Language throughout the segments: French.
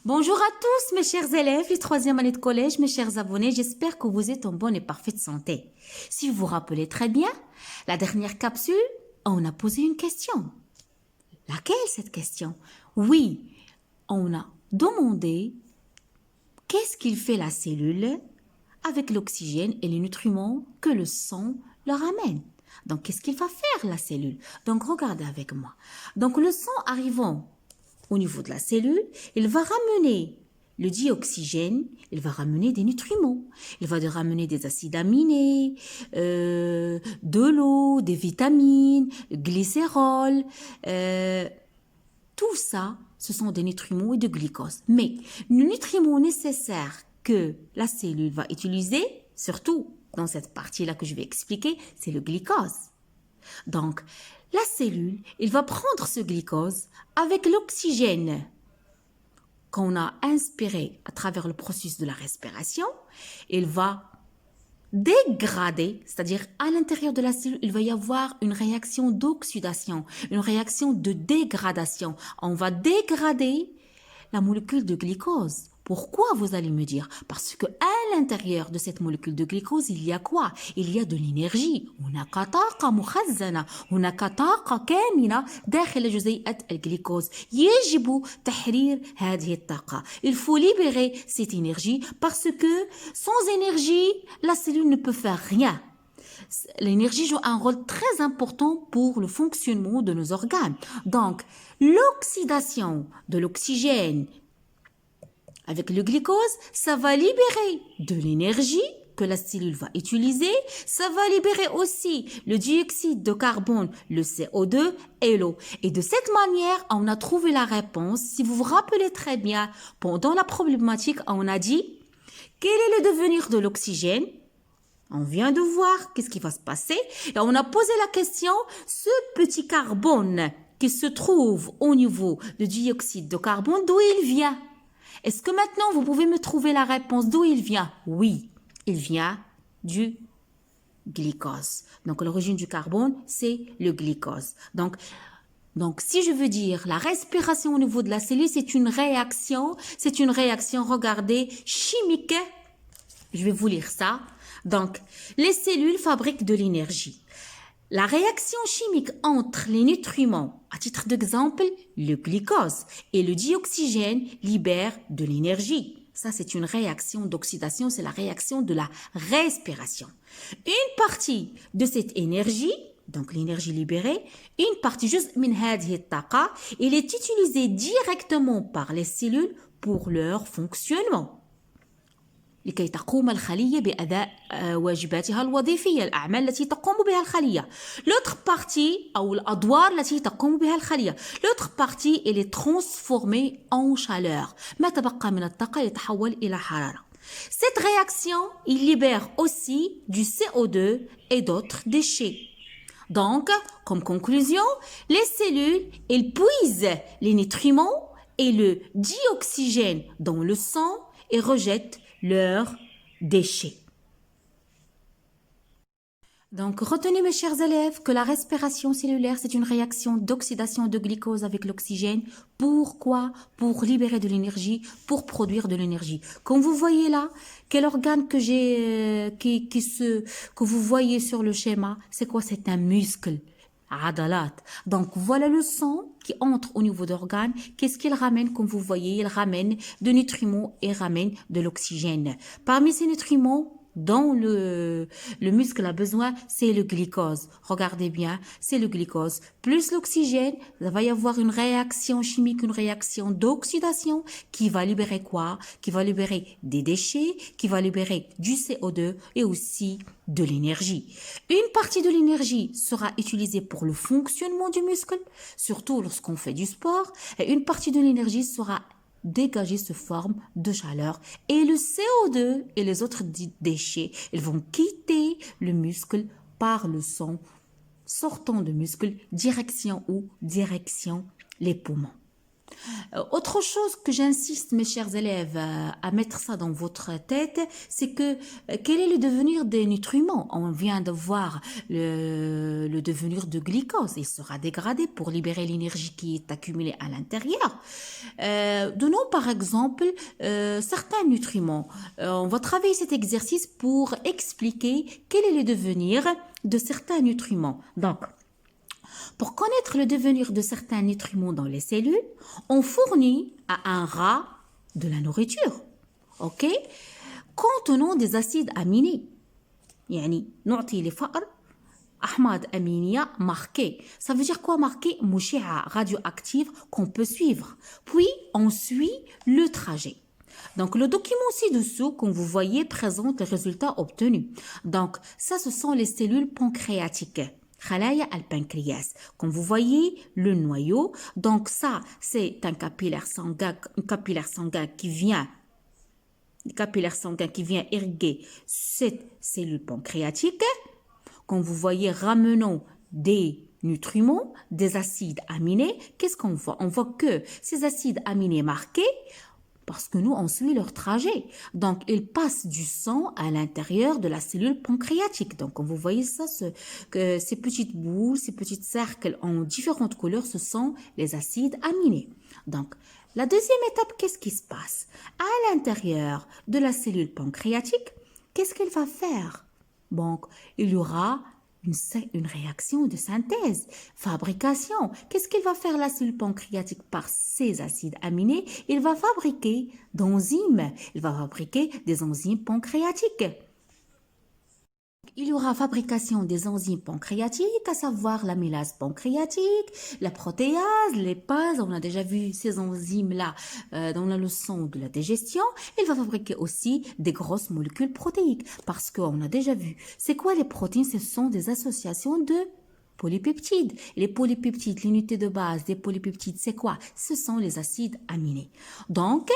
Bonjour à tous mes chers élèves du troisième année de collège, mes chers abonnés, j'espère que vous êtes en bonne et parfaite santé. Si vous vous rappelez très bien, la dernière capsule, on a posé une question. Laquelle cette question? Oui, on a demandé qu'est-ce qu'il fait la cellule avec l'oxygène et les nutriments que le sang leur amène. Donc, qu'est-ce qu'il va faire la cellule? Donc, regardez avec moi. Donc, le sang arrivant au niveau de la cellule, il va ramener le dioxygène, il va ramener des nutriments, il va ramener des acides aminés, de l'eau, des vitamines, glycérol, tout ça, ce sont des nutriments et de glucose. Mais le nutriment nécessaire que la cellule va utiliser, surtout dans cette partie-là que je vais expliquer, c'est le glucose. Donc, la cellule, il va prendre ce glucose avec l'oxygène qu'on a inspiré à travers le processus de la respiration. Il va dégrader, c'est-à-dire à l'intérieur de la cellule, il va y avoir une réaction d'oxydation, une réaction de dégradation. On va dégrader la molécule de glucose. Pourquoi, vous allez me dire? Parce que à l'intérieur de cette molécule de glucose, il y a quoi? Il y a de l'énergie. هناك طاقة مخزنة، هناك طاقة كامنة داخل جزيئة الجلوكوز. يجب تحرير هذه الطاقة. Il faut libérer cette énergie parce que sans énergie, la cellule ne peut faire rien. L'énergie joue un rôle très important pour le fonctionnement de nos organes. Donc, l'oxydation de l'oxygène avec le glucose, ça va libérer de l'énergie que la cellule va utiliser. Ça va libérer aussi le dioxyde de carbone, le CO2 et l'eau. Et de cette manière, on a trouvé la réponse. Si vous vous rappelez très bien, pendant la problématique, on a dit quel est le devenir de l'oxygène? On vient de voir qu'est-ce qui va se passer. Et on a posé la question, ce petit carbone qui se trouve au niveau du dioxyde de carbone, d'où il vient? Est-ce que maintenant vous pouvez me trouver la réponse d'où il vient? Oui, il vient du glucose. Donc l'origine du carbone, c'est le glucose. Donc si je veux dire la respiration au niveau de la cellule, c'est une réaction, regardez, chimique. Je vais vous lire ça. Donc, les cellules fabriquent de l'énergie. La réaction chimique entre les nutriments, à titre d'exemple, le glucose et le dioxygène libère de l'énergie. Ça, c'est une réaction d'oxydation, c'est la réaction de la respiration. Une partie de cette énergie, donc l'énergie libérée, une partie juste min هذه الطاقة, elle est utilisée directement par les cellules pour leur fonctionnement. لكي تقوم الخلية بأداء واجباتها الوظيفية، الأعمال التي تقوم بها الخلية. L'autre partie أو الأدوار التي تقوم بها الخلية. L'autre partie elle est transformée en chaleur. ما تبقى من الطاقة يتحول إلى حرارة. Cette réaction, il libère aussi du CO2 et d'autres déchets. Donc, comme conclusion, les cellules, elles puisent les nutriments et le dioxygène dans le sang et rejettent leurs déchets. Donc, retenez mes chers élèves que la respiration cellulaire, c'est une réaction d'oxydation de glucose avec l'oxygène. Pourquoi? Pour libérer de l'énergie, pour produire de l'énergie. Comme vous voyez là, quel organe que que vous voyez sur le schéma, c'est quoi? C'est un muscle. Adalat. Donc voilà le sang qui entre au niveau d'organes. Qu'est-ce qu'il ramène? Comme vous voyez, il ramène de nutriments et ramène de l'oxygène. Parmi ces nutriments, dont le muscle a besoin, c'est le glucose. Regardez bien, c'est le glucose. Plus l'oxygène, il va y avoir une réaction chimique, une réaction d'oxydation qui va libérer quoi? Qui va libérer des déchets, qui va libérer du CO2 et aussi de l'énergie. Une partie de l'énergie sera utilisée pour le fonctionnement du muscle, surtout lorsqu'on fait du sport, et une partie de l'énergie sera dégagée sous forme de chaleur. Et le CO2 et les autres déchets, ils vont quitter le muscle par le sang, sortant du muscle, direction où? Direction les poumons. Autre chose que j'insiste, mes chers élèves, à mettre ça dans votre tête, c'est que quel est le devenir des nutriments? On vient de voir le devenir de glycose. Il sera dégradé pour libérer l'énergie qui est accumulée à l'intérieur. Donnons par exemple certains nutriments. On va travailler cet exercice pour expliquer quel est le devenir de certains nutriments. Donc, pour connaître le devenir de certains nutriments dans les cellules, on fournit à un rat de la nourriture, ok, contenant des acides aminés. يعني نعطي لفأر أحماض أمينية marquées. Ça veut dire quoi marqué? مشعة radioactive qu'on peut suivre. Puis on suit le trajet. Donc, le document ci-dessous, comme vous voyez, présente les résultats obtenus. Donc, ça, ce sont les cellules pancréatiques. Khalaya al-pancréas. Comme vous voyez, le noyau. Donc, ça, c'est un capillaire sanguin qui vient irriguer cette cellule pancréatique. Comme vous voyez, ramenons des nutriments, des acides aminés. Qu'est-ce qu'on voit? On voit que ces acides aminés marqués, parce que nous, on suit leur trajet. Donc, ils passent du sang à l'intérieur de la cellule pancréatique. Donc, comme vous voyez ça, que ces petites boules, ces petits cercles en différentes couleurs, ce sont les acides aminés. Donc, la deuxième étape, qu'est-ce qui se passe? À l'intérieur de la cellule pancréatique, qu'est-ce qu'elle va faire? Donc, il y aura une réaction de synthèse, fabrication. Qu'est-ce qu'il va faire la cellule pancréatique par ces acides aminés? Il va fabriquer d'enzymes. Il va fabriquer des enzymes pancréatiques. Il y aura fabrication des enzymes pancréatiques, à savoir l'amylase pancréatique, la protéase, lipase. On a déjà vu ces enzymes-là dans la leçon de la digestion. Il va fabriquer aussi des grosses molécules protéiques parce qu'on a déjà vu. C'est quoi les protéines? Ce sont des associations de polypeptides. Les polypeptides, l'unité de base des polypeptides, c'est quoi? Ce sont les acides aminés. Donc,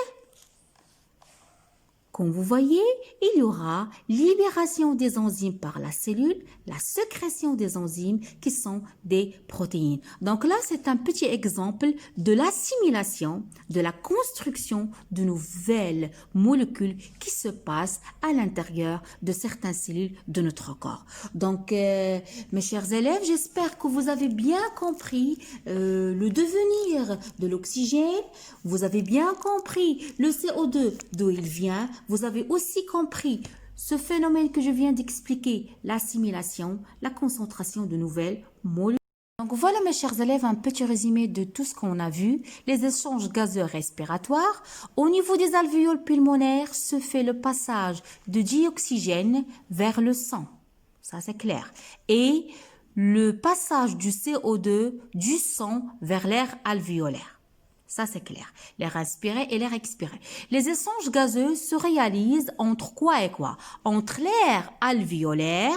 comme vous voyez, il y aura libération des enzymes par la cellule, la sécrétion des enzymes qui sont des protéines. Donc là, c'est un petit exemple de l'assimilation, de la construction de nouvelles molécules qui se passent à l'intérieur de certaines cellules de notre corps. Donc, mes chers élèves, j'espère que vous avez bien compris le devenir de l'oxygène. Vous avez bien compris le CO2, d'où il vient. Vous avez aussi compris ce phénomène que je viens d'expliquer, l'assimilation, la concentration de nouvelles molécules. Donc voilà mes chers élèves, un petit résumé de tout ce qu'on a vu. Les échanges gazeux respiratoires. Au niveau des alvéoles pulmonaires se fait le passage de dioxygène vers le sang. Ça c'est clair. Et le passage du CO2 du sang vers l'air alvéolaire. Ça, c'est clair. L'air inspiré et l'air expiré. Les échanges gazeux se réalisent entre quoi et quoi? Entre l'air alvéolaire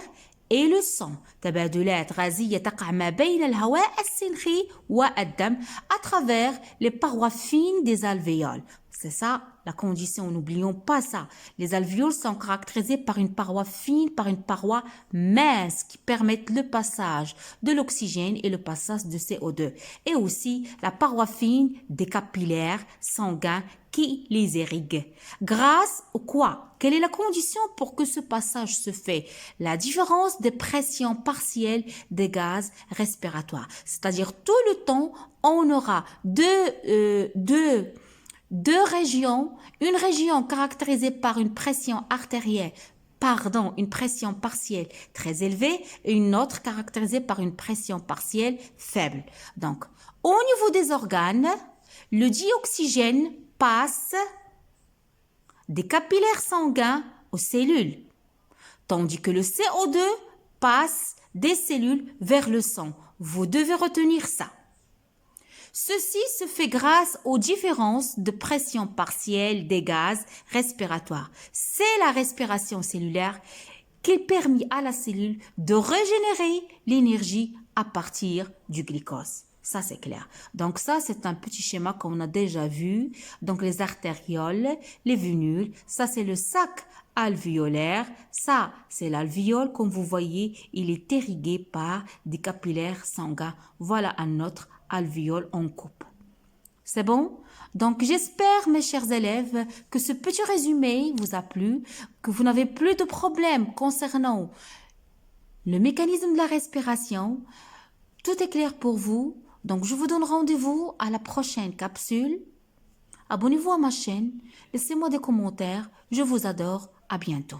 et le sang. تبادلات غازية تقع ما بين الهواء السنخي والدم à travers les parois fines des alvéoles. C'est ça la condition, n'oublions pas ça. Les alvéoles sont caractérisés par une paroi fine, par une paroi mince qui permettent le passage de l'oxygène et le passage de CO2. Et aussi la paroi fine des capillaires sanguins qui les irriguent. Grâce au quoi? Quelle est la condition pour que ce passage se fait? La différence des pressions partielles des gaz respiratoires. C'est-à-dire tout le temps, on aura deux régions, une région caractérisée par une pression artérielle, une pression partielle très élevée et une autre caractérisée par une pression partielle faible. Donc, au niveau des organes, le dioxygène passe des capillaires sanguins aux cellules, tandis que le CO2 passe des cellules vers le sang. Vous devez retenir ça. Ceci se fait grâce aux différences de pression partielle des gaz respiratoires. C'est la respiration cellulaire qui permet à la cellule de régénérer l'énergie à partir du glucose. Ça, c'est clair. Donc ça, c'est un petit schéma qu'on a déjà vu. Donc les artérioles, les vénules, ça c'est le sac alvéolaire. Ça, c'est l'alvéole. Comme vous voyez, il est irrigué par des capillaires sanguins. Voilà un autre alvéole en coupe. C'est bon? Donc, j'espère, mes chers élèves, que ce petit résumé vous a plu, que vous n'avez plus de problèmes concernant le mécanisme de la respiration. Tout est clair pour vous. Donc, je vous donne rendez-vous à la prochaine capsule. Abonnez-vous à ma chaîne, laissez-moi des commentaires. Je vous adore. À bientôt.